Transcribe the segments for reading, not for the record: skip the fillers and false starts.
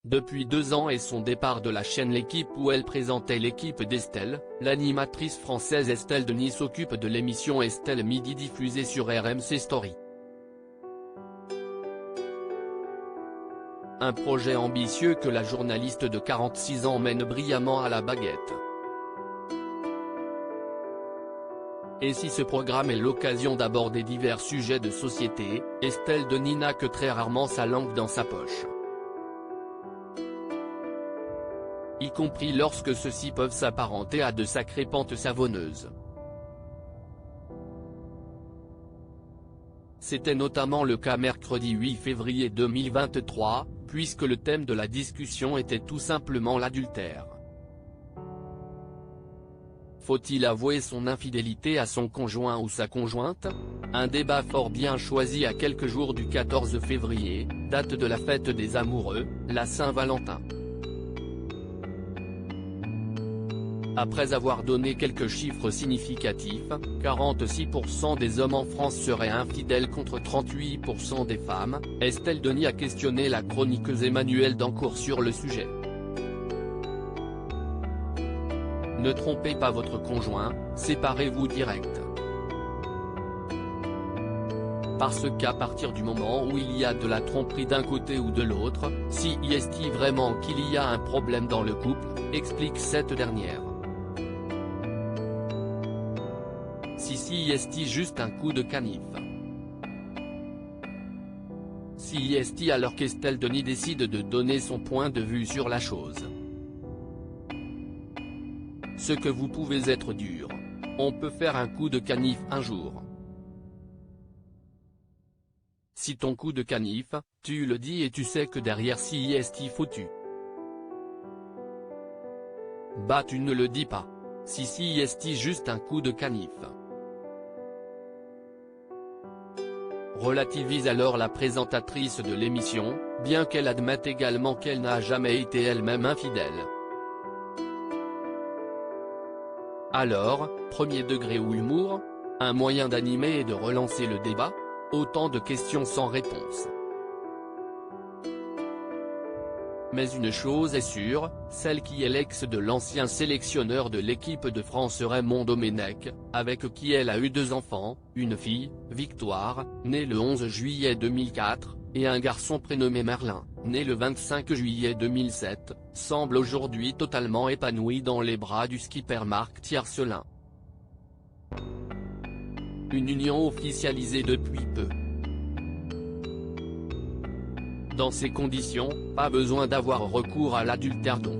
Depuis 2 ans et son départ de la chaîne L'Équipe où elle présentait l'équipe d'Estelle, l'animatrice française Estelle Denis s'occupe de l'émission Estelle Midi diffusée sur RMC Story. Un projet ambitieux que la journaliste de 46 ans mène brillamment à la baguette. Et si ce programme est l'occasion d'aborder divers sujets de société, Estelle Denis n'a que très rarement sa langue dans sa poche. Y compris lorsque ceux-ci peuvent s'apparenter à de sacrées pentes savonneuses. C'était notamment le cas mercredi 8 février 2023, puisque le thème de la discussion était tout simplement l'adultère. Faut-il avouer son infidélité à son conjoint ou sa conjointe? Un débat fort bien choisi à quelques jours du 14 février, date de la fête des amoureux, la Saint-Valentin. Après avoir donné quelques chiffres significatifs, 46% des hommes en France seraient infidèles contre 38% des femmes, Estelle Denis a questionné la chroniqueuse Emmanuelle Dancourt sur le sujet. Ne trompez pas votre conjoint, séparez-vous direct. Parce qu'à partir du moment où il y a de la tromperie d'un côté ou de l'autre, si est-il vraiment qu'il y a un problème dans le couple, explique cette dernière. Si est-il juste un coup de canif. Si est-il alors qu'Estelle Denis décide de donner son point de vue sur la chose. Ce que vous pouvez être dur. On peut faire un coup de canif un jour. Si ton coup de canif, tu le dis et tu sais que derrière si est-il foutu. Bah tu ne le dis pas. Si est-il juste un coup de canif. Relativise alors la présentatrice de l'émission, bien qu'elle admette également qu'elle n'a jamais été elle-même infidèle. Alors, premier degré ou humour? Un moyen d'animer et de relancer le débat? Autant de questions sans réponse. Mais une chose est sûre, celle qui est l'ex de l'ancien sélectionneur de l'équipe de France Raymond Domenech, avec qui elle a eu 2 enfants, une fille, Victoire, née le 11 juillet 2004, et un garçon prénommé Merlin, né le 25 juillet 2007, semble aujourd'hui totalement épanoui dans les bras du skipper Marc Tiercelin. Une union officialisée depuis peu. Dans ces conditions, pas besoin d'avoir recours à l'adultère donc.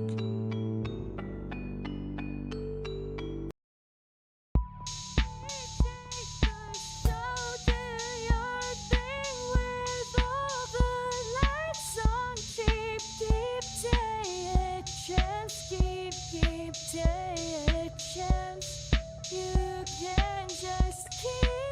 You can just keep